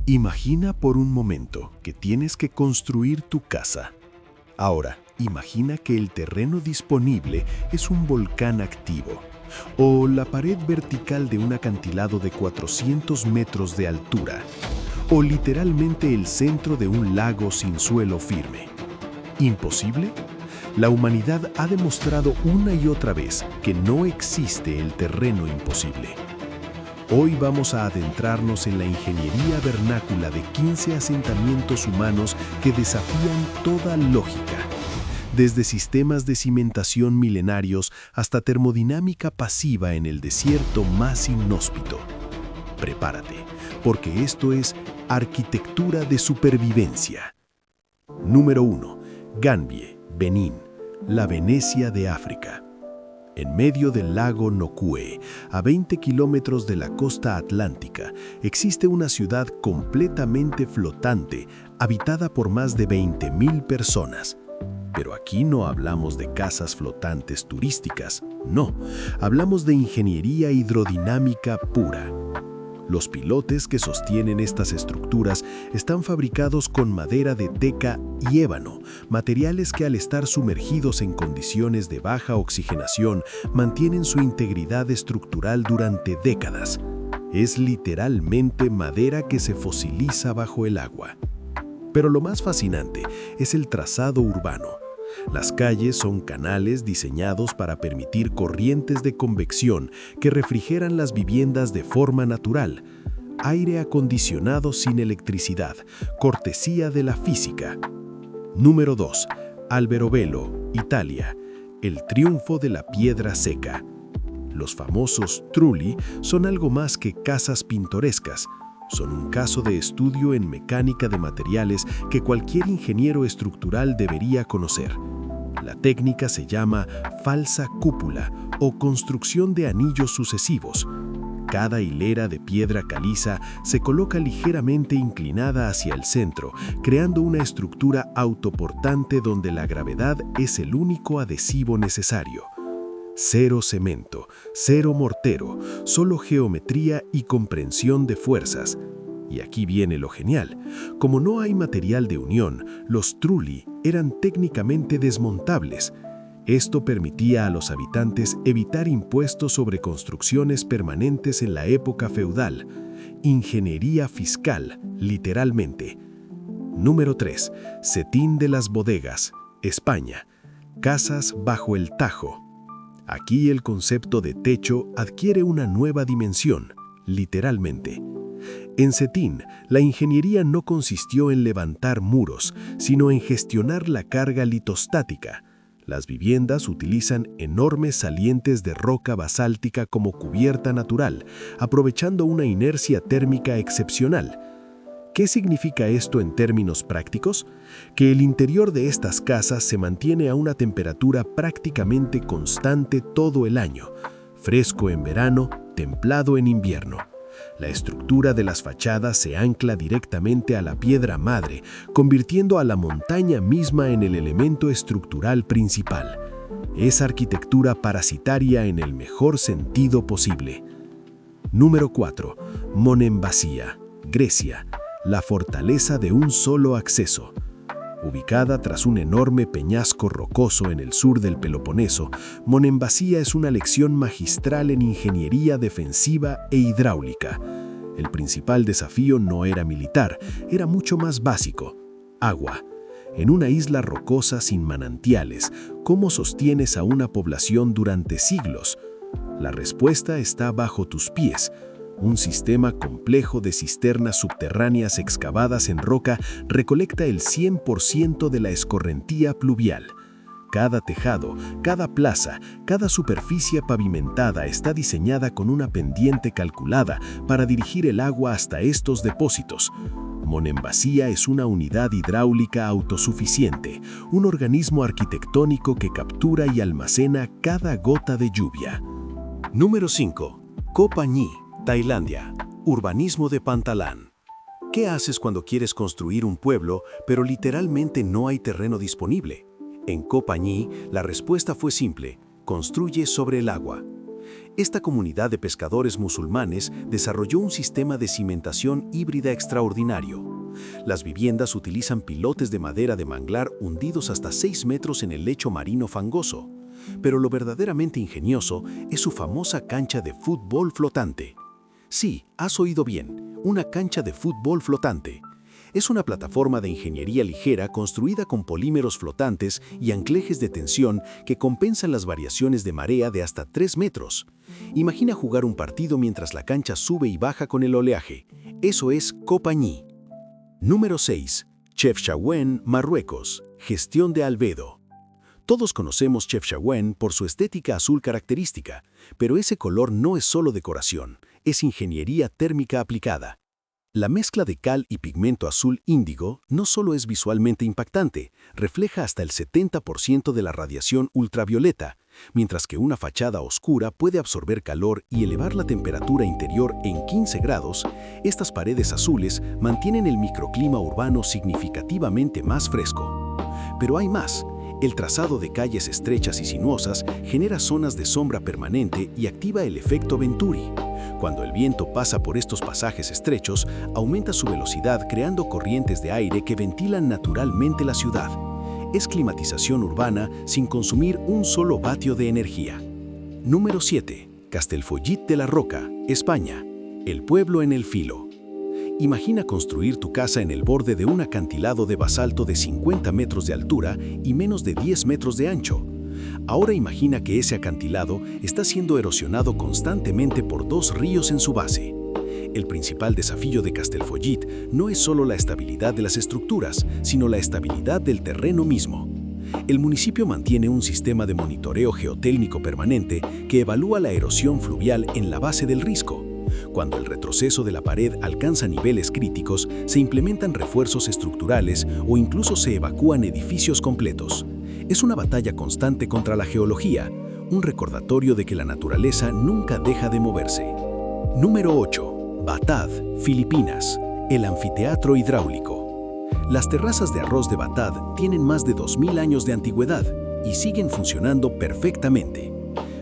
Imagina por un momento que tienes que construir tu casa. Ahora, imagina que el terreno disponible es un volcán activo o la pared vertical de un acantilado de 400 metros de altura o literalmente el centro de un lago sin suelo firme. ¿Imposible? La humanidad ha demostrado una y otra vez que no existe el terreno imposible. Hoy vamos a adentrarnos en la ingeniería vernácula de 15 asentamientos humanos que desafían toda lógica, desde sistemas de cimentación milenarios hasta termodinámica pasiva en el desierto más inhóspito. Prepárate, porque esto es arquitectura de supervivencia. Número 1. Gambie, Benín, la Venecia de África. En medio del lago Nokue, a 20 kilómetros de la costa atlántica, existe una ciudad completamente flotante, habitada por más de 20.000 personas. Pero aquí no hablamos de casas flotantes turísticas, no, hablamos de ingeniería hidrodinámica pura. Los pilotes que sostienen estas estructuras están fabricados con madera de teca y ébano, materiales que al estar sumergidos en condiciones de baja oxigenación mantienen su integridad estructural durante décadas. Es literalmente madera que se fosiliza bajo el agua. Pero lo más fascinante es el trazado urbano. Las calles son canales diseñados para permitir corrientes de convección que refrigeran las viviendas de forma natural. Aire acondicionado sin electricidad, cortesía de la física. Número 2. Alberobello, Italia. El triunfo de la piedra seca. Los famosos trulli son algo más que casas pintorescas. Son un caso de estudio en mecánica de materiales que cualquier ingeniero estructural debería conocer. La técnica se llama falsa cúpula o construcción de anillos sucesivos. Cada hilera de piedra caliza se coloca ligeramente inclinada hacia el centro, creando una estructura autoportante donde la gravedad es el único adhesivo necesario. Cero cemento, cero mortero, solo geometría y comprensión de fuerzas. Y aquí viene lo genial. Como no hay material de unión, los trulli eran técnicamente desmontables. Esto permitía a los habitantes evitar impuestos sobre construcciones permanentes en la época feudal. Ingeniería fiscal, literalmente. Número 3. Setín de las Bodegas, España. Casas bajo el Tajo. Aquí el concepto de techo adquiere una nueva dimensión, literalmente. En Setín, la ingeniería no consistió en levantar muros, sino en gestionar la carga litostática. Las viviendas utilizan enormes salientes de roca basáltica como cubierta natural, aprovechando una inercia térmica excepcional. ¿Qué significa esto en términos prácticos? Que el interior de estas casas se mantiene a una temperatura prácticamente constante todo el año, fresco en verano, templado en invierno. La estructura de las fachadas se ancla directamente a la piedra madre, convirtiendo a la montaña misma en el elemento estructural principal. Es arquitectura parasitaria en el mejor sentido posible. Número 4. Monemvasia, Grecia. La fortaleza de un solo acceso. Ubicada tras un enorme peñasco rocoso en el sur del Peloponeso, Monemvasia es una lección magistral en ingeniería defensiva e hidráulica. El principal desafío no era militar, era mucho más básico: agua. En una isla rocosa sin manantiales, ¿cómo sostienes a una población durante siglos? La respuesta está bajo tus pies. Un sistema complejo de cisternas subterráneas excavadas en roca recolecta el 100% de la escorrentía pluvial. Cada tejado, cada plaza, cada superficie pavimentada está diseñada con una pendiente calculada para dirigir el agua hasta estos depósitos. Monemvasia es una unidad hidráulica autosuficiente, un organismo arquitectónico que captura y almacena cada gota de lluvia. Número 5. Koh Phangan, Tailandia. Urbanismo de Pantalan. ¿Qué haces cuando quieres construir un pueblo, pero literalmente no hay terreno disponible? En Koh Phangan, la respuesta fue simple: construye sobre el agua. Esta comunidad de pescadores musulmanes desarrolló un sistema de cimentación híbrida extraordinario. Las viviendas utilizan pilotes de madera de manglar hundidos hasta 6 metros en el lecho marino fangoso. Pero lo verdaderamente ingenioso es su famosa cancha de fútbol flotante. Sí, has oído bien, una cancha de fútbol flotante. Es una plataforma de ingeniería ligera construida con polímeros flotantes y anclejes de tensión que compensan las variaciones de marea de hasta 3 metros. Imagina jugar un partido mientras la cancha sube y baja con el oleaje. Eso es Copañí. Número 6. Chefchaouen, Marruecos. Gestión de albedo. Todos conocemos Chefchaouen por su estética azul característica, pero ese color no es solo decoración, es ingeniería térmica aplicada. La mezcla de cal y pigmento azul índigo no solo es visualmente impactante, refleja hasta el 70% de la radiación ultravioleta, mientras que una fachada oscura puede absorber calor y elevar la temperatura interior en 15 grados, estas paredes azules mantienen el microclima urbano significativamente más fresco. Pero hay más. El trazado de calles estrechas y sinuosas genera zonas de sombra permanente y activa el efecto Venturi. Cuando el viento pasa por estos pasajes estrechos, aumenta su velocidad creando corrientes de aire que ventilan naturalmente la ciudad. Es climatización urbana sin consumir un solo vatio de energía. Número 7. Castellfollit de la Roca, España. El pueblo en el filo. Imagina construir tu casa en el borde de un acantilado de basalto de 50 metros de altura y menos de 10 metros de ancho. Ahora imagina que ese acantilado está siendo erosionado constantemente por 2 ríos en su base. El principal desafío de Castellfollit no es solo la estabilidad de las estructuras, sino la estabilidad del terreno mismo. El municipio mantiene un sistema de monitoreo geotécnico permanente que evalúa la erosión fluvial en la base del risco. Cuando el retroceso de la pared alcanza niveles críticos, se implementan refuerzos estructurales o incluso se evacúan edificios completos. Es una batalla constante contra la geología, un recordatorio de que la naturaleza nunca deja de moverse. Número 8. Batad, Filipinas. El anfiteatro hidráulico. Las terrazas de arroz de Batad tienen más de 2000 años de antigüedad y siguen funcionando perfectamente.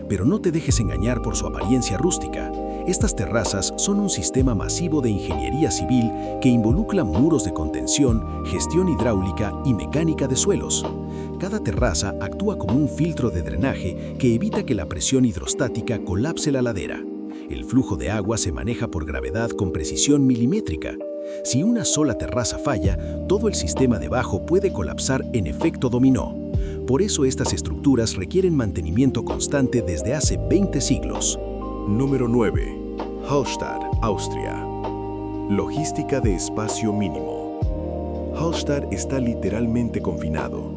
Pero no te dejes engañar por su apariencia rústica. Estas terrazas son un sistema masivo de ingeniería civil que involucra muros de contención, gestión hidráulica y mecánica de suelos. Cada terraza actúa como un filtro de drenaje que evita que la presión hidrostática colapse la ladera. El flujo de agua se maneja por gravedad con precisión milimétrica. Si una sola terraza falla, todo el sistema debajo puede colapsar en efecto dominó. Por eso estas estructuras requieren mantenimiento constante desde hace 20 siglos. Número 9. Hallstatt, Austria. Logística de espacio mínimo. Hallstatt está literalmente confinado.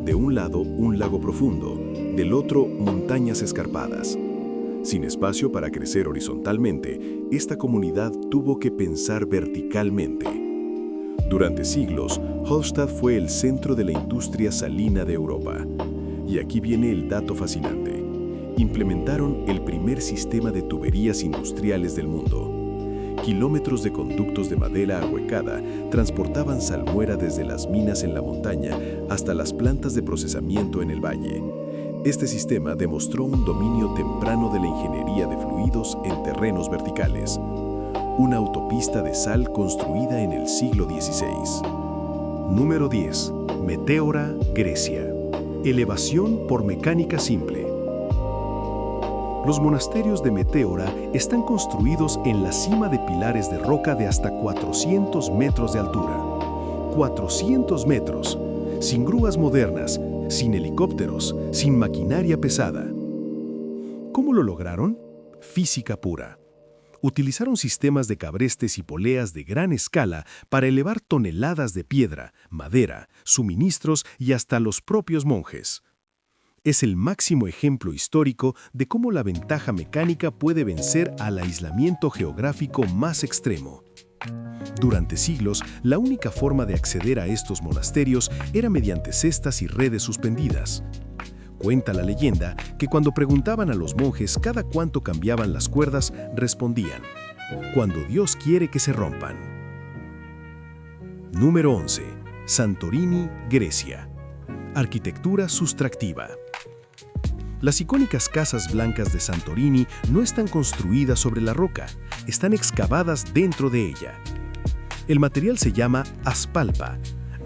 De un lado, un lago profundo, del otro, montañas escarpadas. Sin espacio para crecer horizontalmente, esta comunidad tuvo que pensar verticalmente. Durante siglos, Hallstatt fue el centro de la industria salina de Europa. Y aquí viene el dato fascinante. Implementaron el primer sistema de tuberías industriales del mundo. Kilómetros de conductos de madera ahuecada transportaban salmuera desde las minas en la montaña hasta las plantas de procesamiento en el valle. Este sistema demostró un dominio temprano de la ingeniería de fluidos en terrenos verticales. Una autopista de sal construida en el siglo XVI. Número 10. Meteora, Grecia. Elevación por mecánica simple. Los monasterios de Meteora están construidos en la cima de pilares de roca de hasta 400 metros de altura. 400 metros, sin grúas modernas, sin helicópteros, sin maquinaria pesada. ¿Cómo lo lograron? Física pura. Utilizaron sistemas de cabrestes y poleas de gran escala para elevar toneladas de piedra, madera, suministros y hasta los propios monjes. Es el máximo ejemplo histórico de cómo la ventaja mecánica puede vencer al aislamiento geográfico más extremo. Durante siglos, la única forma de acceder a estos monasterios era mediante cestas y redes suspendidas. Cuenta la leyenda que cuando preguntaban a los monjes cada cuánto cambiaban las cuerdas, respondían: cuando Dios quiere que se rompan. Número 11. Santorini, Grecia. Arquitectura sustractiva. Las icónicas casas blancas de Santorini no están construidas sobre la roca, están excavadas dentro de ella. El material se llama aspalpa,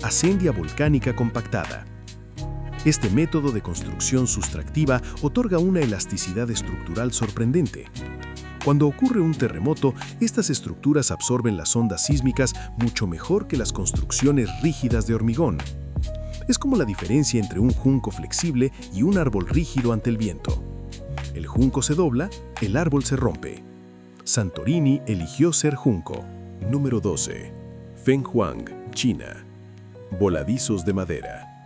ascendia volcánica compactada. Este método de construcción sustractiva otorga una elasticidad estructural sorprendente. Cuando ocurre un terremoto, estas estructuras absorben las ondas sísmicas mucho mejor que las construcciones rígidas de hormigón. Es como la diferencia entre un junco flexible y un árbol rígido ante el viento. El junco se dobla, el árbol se rompe. Santorini eligió ser junco. Número 12. Fenghuang, China. Voladizos de madera.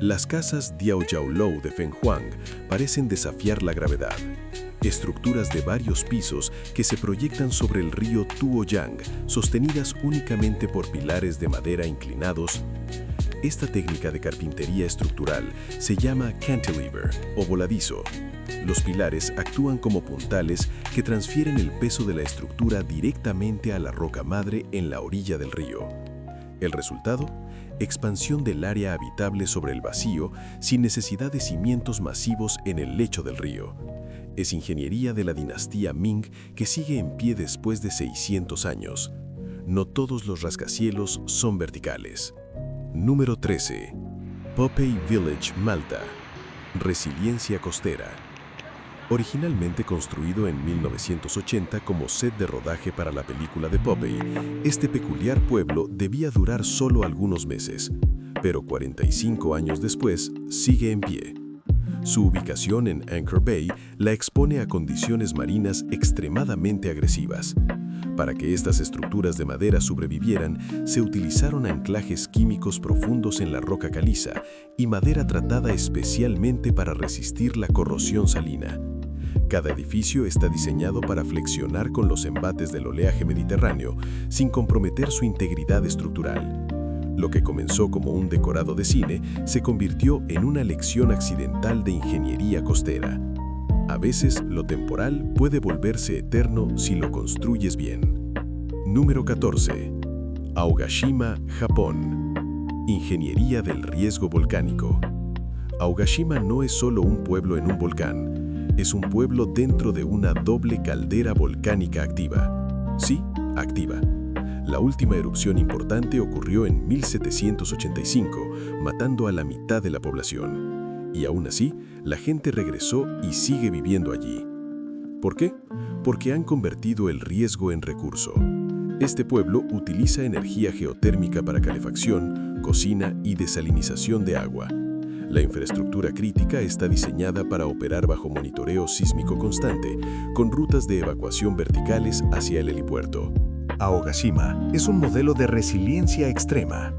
Las casas Diaojiaolou de Fenghuang parecen desafiar la gravedad. Estructuras de varios pisos que se proyectan sobre el río Tuoyang, sostenidas únicamente por pilares de madera inclinados. Esta técnica de carpintería estructural se llama cantilever o voladizo. Los pilares actúan como puntales que transfieren el peso de la estructura directamente a la roca madre en la orilla del río. El resultado: expansión del área habitable sobre el vacío sin necesidad de cimientos masivos en el lecho del río. Es ingeniería de la dinastía Ming que sigue en pie después de 600 años. No todos los rascacielos son verticales. Número 13. Popey Village, Malta. Resiliencia costera. Originalmente construido en 1980 como set de rodaje para la película de Popey, este peculiar pueblo debía durar solo algunos meses, pero 45 años después sigue en pie. Su ubicación en Anchor Bay la expone a condiciones marinas extremadamente agresivas. Para que estas estructuras de madera sobrevivieran, se utilizaron anclajes químicos profundos en la roca caliza y madera tratada especialmente para resistir la corrosión salina. Cada edificio está diseñado para flexionar con los embates del oleaje mediterráneo sin comprometer su integridad estructural. Lo que comenzó como un decorado de cine se convirtió en una lección accidental de ingeniería costera. A veces, lo temporal puede volverse eterno si lo construyes bien. Número 14. Aogashima, Japón. Ingeniería del riesgo volcánico. Aogashima no es solo un pueblo en un volcán, es un pueblo dentro de una doble caldera volcánica activa. Sí, activa. La última erupción importante ocurrió en 1785, matando a la mitad de la población. Y aún así, la gente regresó y sigue viviendo allí. ¿Por qué? Porque han convertido el riesgo en recurso. Este pueblo utiliza energía geotérmica para calefacción, cocina y desalinización de agua. La infraestructura crítica está diseñada para operar bajo monitoreo sísmico constante, con rutas de evacuación verticales hacia el helipuerto. Aogashima es un modelo de resiliencia extrema.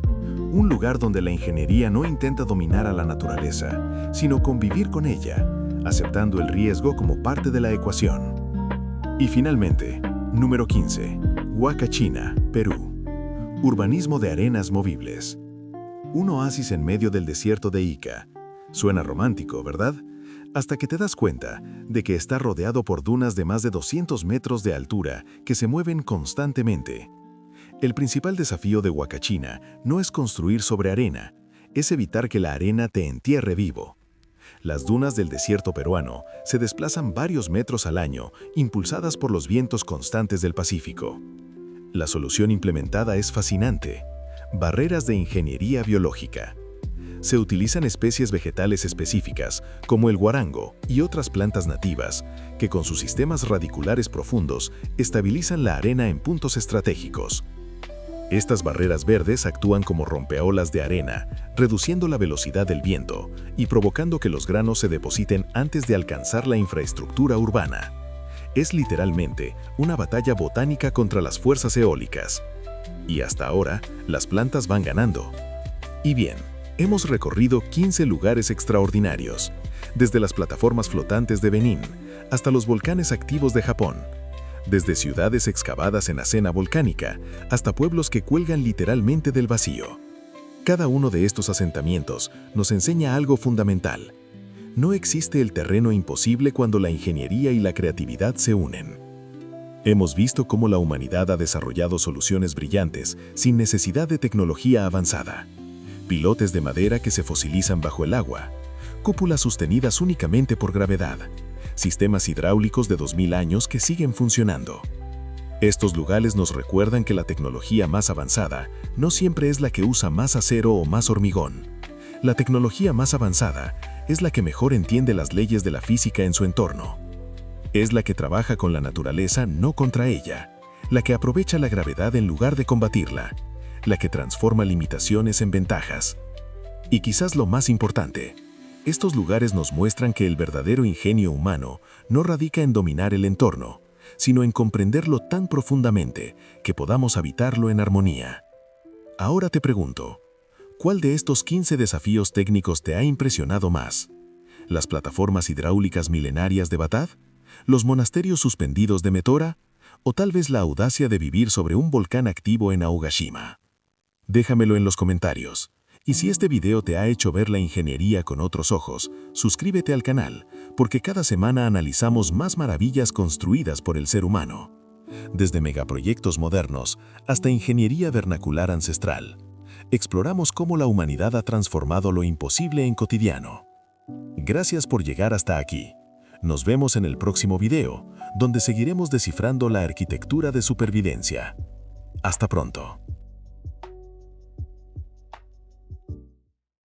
Un lugar donde la ingeniería no intenta dominar a la naturaleza, sino convivir con ella, aceptando el riesgo como parte de la ecuación. Y finalmente, número 15. Huacachina, Perú. Urbanismo de arenas movibles. Un oasis en medio del desierto de Ica. Suena romántico, ¿verdad? Hasta que te das cuenta de que está rodeado por dunas de más de 200 metros de altura que se mueven constantemente. El principal desafío de Huacachina no es construir sobre arena, es evitar que la arena te entierre vivo. Las dunas del desierto peruano se desplazan varios metros al año, impulsadas por los vientos constantes del Pacífico. La solución implementada es fascinante: barreras de ingeniería biológica. Se utilizan especies vegetales específicas, como el guarango y otras plantas nativas, que con sus sistemas radiculares profundos estabilizan la arena en puntos estratégicos. Estas barreras verdes actúan como rompeolas de arena, reduciendo la velocidad del viento y provocando que los granos se depositen antes de alcanzar la infraestructura urbana. Es literalmente una batalla botánica contra las fuerzas eólicas. Y hasta ahora, las plantas van ganando. Y bien, hemos recorrido 15 lugares extraordinarios, desde las plataformas flotantes de Benín hasta los volcanes activos de Japón. Desde ciudades excavadas en arena volcánica hasta pueblos que cuelgan literalmente del vacío. Cada uno de estos asentamientos nos enseña algo fundamental. No existe el terreno imposible cuando la ingeniería y la creatividad se unen. Hemos visto cómo la humanidad ha desarrollado soluciones brillantes sin necesidad de tecnología avanzada. Pilotes de madera que se fosilizan bajo el agua, cúpulas sostenidas únicamente por gravedad, sistemas hidráulicos de 2000 años que siguen funcionando. Estos lugares nos recuerdan que la tecnología más avanzada no siempre es la que usa más acero o más hormigón. La tecnología más avanzada es la que mejor entiende las leyes de la física en su entorno. Es la que trabaja con la naturaleza, no contra ella. La que aprovecha la gravedad en lugar de combatirla. La que transforma limitaciones en ventajas. Y quizás lo más importante, estos lugares nos muestran que el verdadero ingenio humano no radica en dominar el entorno, sino en comprenderlo tan profundamente que podamos habitarlo en armonía. Ahora te pregunto, ¿cuál de estos 15 desafíos técnicos te ha impresionado más? ¿Las plataformas hidráulicas milenarias de Batad? ¿Los monasterios suspendidos de Metora? ¿O tal vez la audacia de vivir sobre un volcán activo en Aogashima? Déjamelo en los comentarios. Y si este video te ha hecho ver la ingeniería con otros ojos, suscríbete al canal, porque cada semana analizamos más maravillas construidas por el ser humano. Desde megaproyectos modernos hasta ingeniería vernacular ancestral, exploramos cómo la humanidad ha transformado lo imposible en cotidiano. Gracias por llegar hasta aquí. Nos vemos en el próximo video, donde seguiremos descifrando la arquitectura de supervivencia. Hasta pronto.